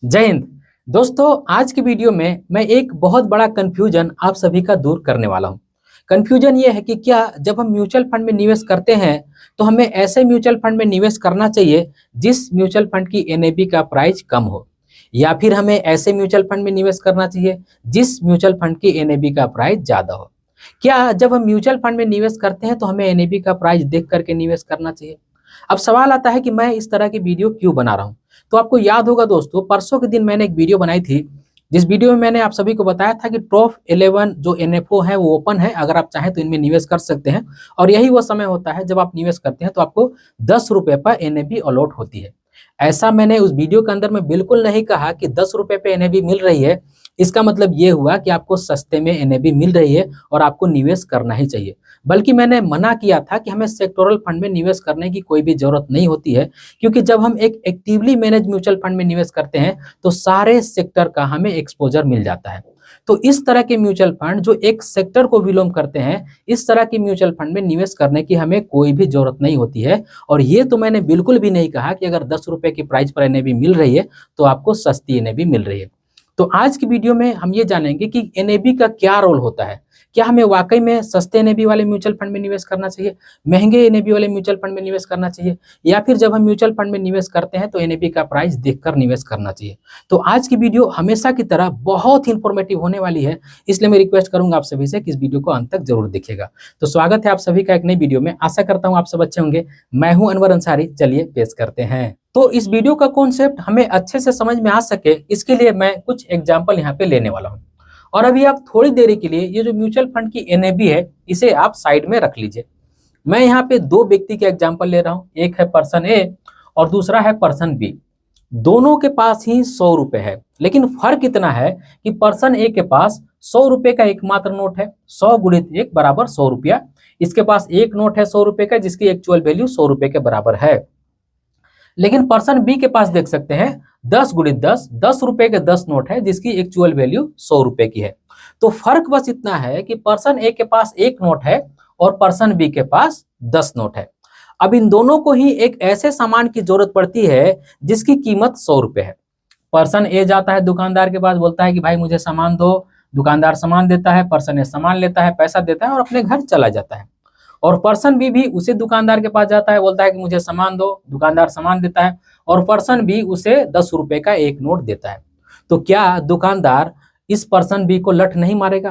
जय हिंद। दोस्तों, आज की वीडियो में मैं एक बहुत बड़ा कंफ्यूजन आप सभी का दूर करने वाला हूं। कंफ्यूजन ये है कि क्या जब हम म्यूचुअल फंड में निवेश करते हैं तो हमें ऐसे म्यूचुअल फंड में निवेश करना चाहिए जिस म्यूचुअल फंड की एनएवी का प्राइस कम हो, या फिर हमें ऐसे म्यूचुअल फंड में निवेश करना चाहिए जिस म्यूचुअल फंड की एनएवी का प्राइस ज़्यादा हो। क्या जब हम म्यूचुअल फंड में निवेश करते हैं तो हमें एनएवी का प्राइस देख करके निवेश करना चाहिए? अब सवाल आता है कि मैं इस तरह की वीडियो क्यों बना रहा हूँ। तो आपको याद होगा दोस्तों, परसों के दिन मैंने एक वीडियो बनाई थी, जिस वीडियो में मैंने आप सभी को बताया था कि टॉप 11 जो एनएफओ है वो ओपन है, अगर आप चाहें तो इनमें निवेश कर सकते हैं। और यही वो समय होता है जब आप निवेश करते हैं तो आपको 10 रुपए पर एनएवी अलॉट होती है। ऐसा मैंने उस वीडियो के अंदर में बिल्कुल नहीं कहा कि 10 रुपए पे एनएवी मिल रही है, इसका मतलब ये हुआ कि आपको सस्ते में एनएवी मिल रही है और आपको निवेश करना ही चाहिए। बल्कि मैंने मना किया था कि हमें सेक्टोरल फंड में निवेश करने की कोई भी जरूरत नहीं होती है, क्योंकि जब हम एक एक्टिवली मैनेज म्यूचुअल फंड में निवेश करते हैं तो सारे सेक्टर का हमें एक्सपोजर मिल जाता है। तो इस तरह के म्यूचुअल फंड जो एक सेक्टर को विलोम करते हैं, इस तरह के म्यूचुअल फंड में निवेश करने की हमें कोई भी जरूरत नहीं होती है। और ये तो मैंने बिल्कुल भी नहीं कहा कि अगर 10 रुपए की प्राइस पर एनएवी मिल रही है तो आपको सस्ती एनएवी मिल रही है। तो आज की वीडियो में हम ये जानेंगे कि एनएवी का क्या रोल होता है। क्या हमें वाकई में सस्ते एनएवी वाले म्यूचुअल फंड में निवेश करना चाहिए, महंगे एनएवी वाले म्यूचुअल फंड में निवेश करना चाहिए, या फिर जब हम म्यूचुअल फंड में निवेश करते हैं तो एनएवी का प्राइस देखकर निवेश करना चाहिए। तो आज की वीडियो हमेशा की तरह बहुत ही इंफॉर्मेटिव होने वाली है, इसलिए मैं रिक्वेस्ट करूंगा आप सभी से कि इस वीडियो को अंत तक जरूर देखिएगा। तो स्वागत है आप सभी का एक नई वीडियो में। आशा करता हूँ आप सब अच्छे होंगे। मैं हूं अनवर अंसारी। चलिए पेश करते हैं। तो इस वीडियो का कॉन्सेप्ट हमें अच्छे से समझ में आ सके, इसके लिए मैं कुछ एग्जाम्पल यहाँ पे लेने वाला हूँ। और अभी आप थोड़ी देरी के लिए ये जो म्यूचुअल फंड की एनएवी है इसे आप साइड में रख लीजिए। मैं यहाँ पे दो व्यक्ति के एग्जाम्पल ले रहा हूँ, एक है पर्सन ए और दूसरा है पर्सन बी। दोनों के पास ही 100 रुपए है, लेकिन फर्क इतना है कि पर्सन ए के पास 100 रुपए का एकमात्र नोट है। 100 गुणित 1 बराबर 100 रुपया। इसके पास एक नोट है 100 रुपए का जिसकी एक्चुअल वैल्यू 100 रुपए के बराबर है। लेकिन पर्सन बी के पास देख सकते हैं 10 गुणित 10, 10 रुपए के 10 नोट है जिसकी एक्चुअल वैल्यू 100 रुपए की है। तो फर्क बस इतना है कि पर्सन ए के पास एक नोट है और पर्सन बी के पास 10 नोट है। अब इन दोनों को ही एक ऐसे सामान की जरूरत पड़ती है जिसकी कीमत 100 रुपए है। पर्सन ए जाता है दुकानदार के पास, बोलता है कि भाई मुझे सामान दो। दुकानदार सामान देता है, पर्सन ए सामान लेता है, पैसा देता है और अपने घर चला जाता है। और पर्सन बी भी उसी दुकानदार के पास जाता है, बोलता है कि मुझे सामान दो। दुकानदार सामान देता है और पर्सन बी उसे 10 रुपए का एक नोट देता है। तो क्या दुकानदार इस पर्सन बी को लठ नहीं मारेगा?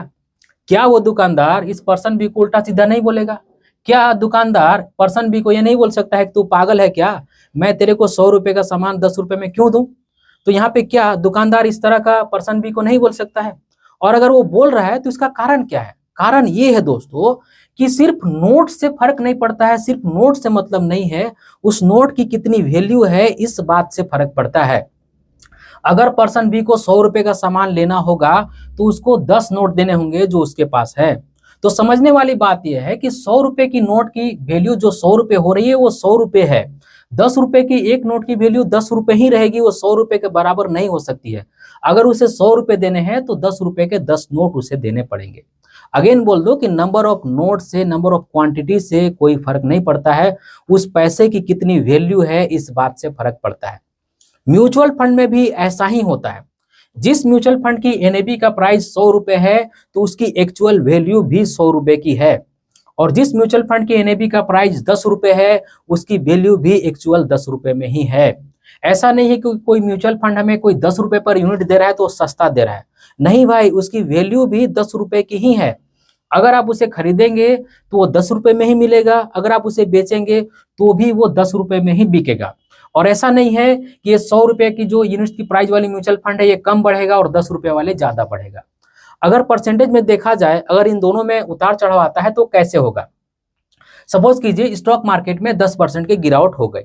क्या वो दुकानदार इस पर्सन बी को उल्टा सीधा नहीं बोलेगा? क्या दुकानदार पर्सन बी को ये नहीं बोल सकता है कि तू पागल है क्या, मैं तेरे को 100 रुपए का सामान 10 रुपए में क्यों दूं? तो यहाँ पे क्या दुकानदार इस तरह का पर्सन बी को नहीं बोल सकता है? और अगर वो बोल रहा है तो इसका कारण क्या है? कारण ये है दोस्तों कि सिर्फ नोट से फर्क नहीं पड़ता है, सिर्फ नोट से मतलब नहीं है, उस नोट की कितनी वैल्यू है इस बात से फर्क पड़ता है। अगर पर्सन बी को 100 रुपए का सामान लेना होगा तो उसको 10 नोट देने होंगे जो उसके पास है। तो समझने वाली बात यह है कि 100 रुपए की नोट की वैल्यू जो 100 रुपए हो रही है वो 100 रुपए है। 10 रुपए की एक नोट की वैल्यू 10 रुपए ही रहेगी, वो 100 रुपए के बराबर नहीं हो सकती है। अगर उसे 100 रुपए देने हैं तो 10 रुपए के 10 नोट उसे देने पड़ेंगे। अगेन बोल दो कि नंबर ऑफ नोट से, नंबर ऑफ क्वांटिटी से कोई फर्क नहीं पड़ता है, उस पैसे की कितनी वैल्यू है इस बात से फर्क पड़ता है। म्यूचुअल फंड में भी ऐसा ही होता है। जिस म्यूचुअल फंड की एनएवी का प्राइस 100 रुपए है तो उसकी एक्चुअल वैल्यू भी 100 रुपए की है। और जिस म्यूचुअल फंड की एनएवी का प्राइस 10 रुपए है उसकी वैल्यू भी एक्चुअल 10 रुपए में ही है। ऐसा नहीं है कि कोई म्यूचुअल फंड हमें कोई 10 रुपए पर यूनिट दे रहा है तो सस्ता दे रहा है। नहीं भाई, उसकी वैल्यू भी 10 रुपए की ही है। अगर आप उसे खरीदेंगे तो वो 10 रुपए में ही मिलेगा, अगर आप उसे बेचेंगे तो भी वो 10 रुपए में ही बिकेगा। और ऐसा नहीं है कि ये 100 रुपए की जो यूनिट की प्राइस वाली म्यूचुअल फंड है ये कम बढ़ेगा और 10 रुपए वाले ज्यादा बढ़ेगा। अगर परसेंटेज में देखा जाए, अगर इन दोनों में उतार चढ़ाव आता है तो कैसे होगा? सपोज कीजिए स्टॉक मार्केट में 10% की गिरावट हो गई,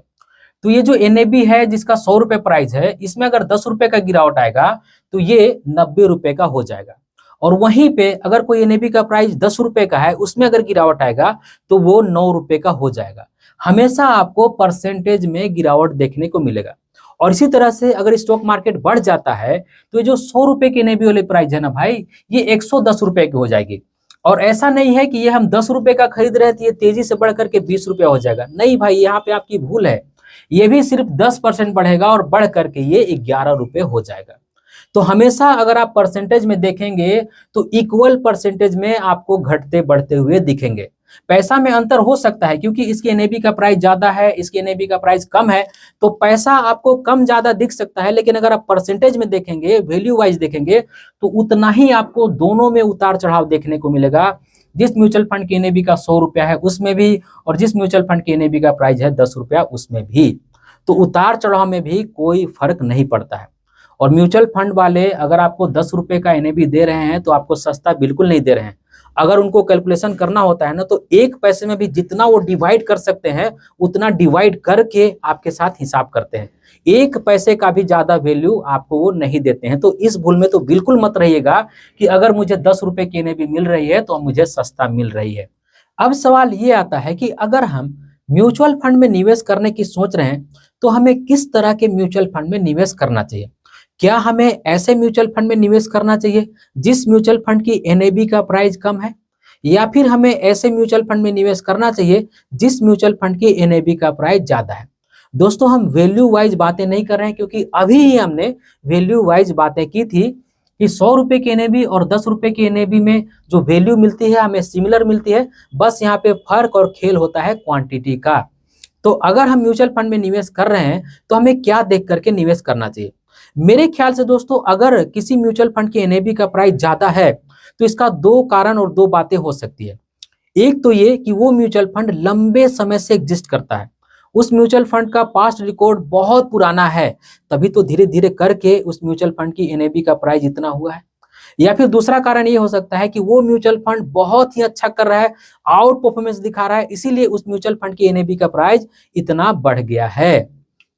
तो ये जो एनएवी है जिसका 100 रुपए प्राइस है, इसमें अगर 10 रुपए का गिरावट आएगा तो ये 90 रुपए का हो जाएगा। और वहीं पे अगर कोई एनएवी का प्राइस 10 रुपए का है, उसमें अगर गिरावट आएगा तो वो 9 रुपए का हो जाएगा। हमेशा आपको परसेंटेज में गिरावट देखने को मिलेगा। और इसी तरह से अगर स्टॉक मार्केट बढ़ जाता है तो ये जो 100 रुपए की एनएवी वाली प्राइस है ना भाई, ये 110 रुपए की हो जाएगी। और ऐसा नहीं है कि ये हम 10 रुपए का खरीद रहे थे ये तेजी से बढ़ करके 20 रुपया हो जाएगा। नहीं भाई, यहाँ पे आपकी भूल है। ये भी सिर्फ 10% बढ़ेगा और बढ़ करके ये 11 रुपए हो जाएगा। तो हमेशा अगर आप परसेंटेज में देखेंगे तो इक्वल परसेंटेज में आपको घटते बढ़ते हुए दिखेंगे। पैसा में अंतर हो सकता है क्योंकि इसकी एनएबी का प्राइस ज्यादा है, इसकी एनएबी का प्राइस कम है, तो पैसा आपको कम ज्यादा दिख सकता है, लेकिन अगर आप परसेंटेज में देखेंगे, वैल्यू वाइज देखेंगे, तो उतना ही आपको दोनों में उतार चढ़ाव देखने को मिलेगा। जिस म्यूचुअल फंड की एनएबी का 100 रुपया है उसमें भी, और जिस म्यूचुअल फंड की एनएबी का प्राइस है 10 रुपया उसमें भी, तो उतार चढ़ाव में भी कोई फर्क नहीं पड़ता है। और म्यूचुअल फंड वाले अगर आपको 10 रुपए का एनएबी दे रहे हैं तो आपको सस्ता बिल्कुल नहीं दे रहे हैं। अगर उनको कैलकुलेशन करना होता है ना, तो एक पैसे में भी जितना वो डिवाइड कर सकते हैं उतना डिवाइड करके आपके साथ हिसाब करते हैं। एक पैसे का भी ज्यादा वैल्यू आपको वो नहीं देते हैं। तो इस भूल में तो बिल्कुल मत रहिएगा कि अगर मुझे 10 रुपए की एनएबी मिल रही है तो मुझे सस्ता मिल रही है। अब सवाल ये आता है कि अगर हम म्यूचुअल फंड में निवेश करने की सोच रहे हैं तो हमें किस तरह के म्यूचुअल फंड में निवेश करना चाहिए। क्या हमें ऐसे म्यूचुअल फंड में निवेश करना चाहिए जिस म्यूचुअल फंड की एनएबी का प्राइस कम है, या फिर हमें ऐसे म्यूचुअल फंड में निवेश करना चाहिए जिस म्यूचुअल फंड की एनएबी का प्राइस ज्यादा है। दोस्तों, हम वैल्यू वाइज बातें नहीं कर रहे हैं क्योंकि अभी ही हमने वैल्यू वाइज बातें की थी कि 100 रुपए की एनएबी और 10 रुपए की एनएबी में जो वैल्यू मिलती है हमें सिमिलर मिलती है, बस यहाँ पे फर्क और खेल होता है क्वांटिटी का। तो अगर हम म्यूचुअल फंड में निवेश कर रहे हैं तो हमें क्या देख करके निवेश करना चाहिए। मेरे ख्याल से दोस्तों, अगर किसी म्यूचुअल फंड की एनएबी का प्राइस ज्यादा है तो इसका दो कारण और दो बातें हो सकती है। एक तो ये कि वो म्यूचुअल फंड लंबे समय से एग्जिस्ट करता है, उस म्यूचुअल फंड का पास्ट रिकॉर्ड बहुत पुराना है, तभी तो धीरे धीरे करके उस म्यूचुअल फंड की एनएबी का प्राइस इतना हुआ है। या फिर दूसरा कारण ये हो सकता है कि वो म्यूचुअल फंड बहुत ही अच्छा कर रहा है, आउट परफॉर्मेंस दिखा रहा है, इसीलिए उस म्यूचुअल फंड की एनएबी का प्राइस इतना बढ़ गया है।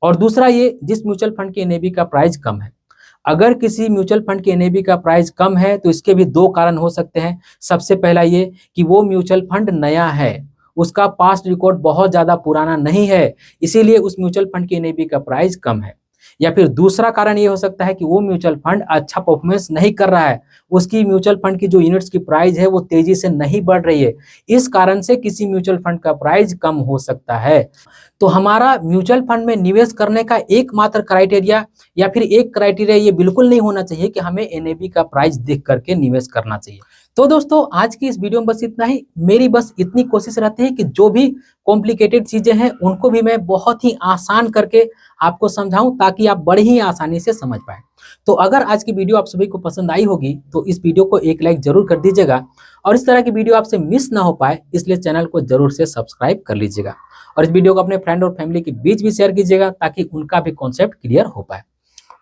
और दूसरा ये, जिस म्यूचुअल फंड की एनएबी का प्राइस कम है। अगर किसी म्यूचुअल फंड की एनएबी का प्राइस कम है तो इसके भी दो कारण हो सकते हैं। सबसे पहला ये कि वो म्यूचुअल फंड नया है, उसका पास्ट रिकॉर्ड बहुत ज्यादा पुराना नहीं है, इसीलिए उस म्यूचुअल फंड की एनएबी का प्राइस कम है। या फिर दूसरा कारण ये हो सकता है कि वो म्यूचुअल फंड अच्छा परफॉर्मेंस नहीं कर रहा है, उसकी म्यूचुअल फंड की जो यूनिट्स की प्राइस है वो तेजी से नहीं बढ़ रही है, इस कारण से किसी म्यूचुअल फंड का प्राइस कम हो सकता है। तो हमारा म्यूचुअल फंड में निवेश करने का एकमात्र क्राइटेरिया या फिर एक क्राइटेरिया ये बिल्कुल नहीं होना चाहिए कि हमें एनएबी का प्राइस देख करके निवेश करना चाहिए। तो दोस्तों, आज की इस वीडियो में बस इतना ही। मेरी बस इतनी कोशिश रहती है कि जो भी कॉम्प्लिकेटेड चीजें हैं उनको भी मैं बहुत ही आसान करके आपको समझाऊं ताकि आप बड़ी ही आसानी से समझ पाए। तो अगर आज की वीडियो आप सभी को पसंद आई होगी तो इस वीडियो को एक लाइक जरूर कर दीजिएगा, और इस तरह की वीडियो आपसे मिस ना हो पाए इसलिए चैनल को जरूर से सब्सक्राइब कर लीजिएगा, और इस वीडियो को अपने फ्रेंड और फैमिली के बीच भी शेयर कीजिएगा ताकि उनका भी कॉन्सेप्ट क्लियर हो पाए।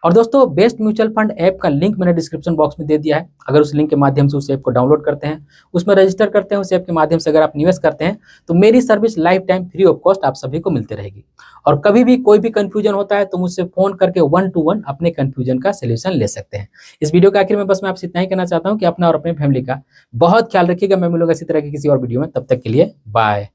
और दोस्तों, बेस्ट म्यूचुअल फंड ऐप का लिंक मैंने डिस्क्रिप्शन बॉक्स में दे दिया है। अगर उस लिंक के माध्यम से उस ऐप को डाउनलोड करते हैं, उसमें रजिस्टर करते हैं, उस ऐप के माध्यम से अगर आप निवेश करते हैं तो मेरी service life time free of cost आप सभी को मिलती रहेगी। और कभी भी कोई भी कंफ्यूजन होता है तो मुझसे फोन करके 1 to 1 अपने कंफ्यूजन का सोल्यूशन ले सकते हैं। इस वीडियो के आखिर में बस मैं आपसे इतना ही कहना चाहता हूँ कि अपना और अपने फैमिली का बहुत ख्याल रखिएगा। मैं मिलूंगा इसी तरह की किसी और वीडियो में, तब तक के लिए बाय।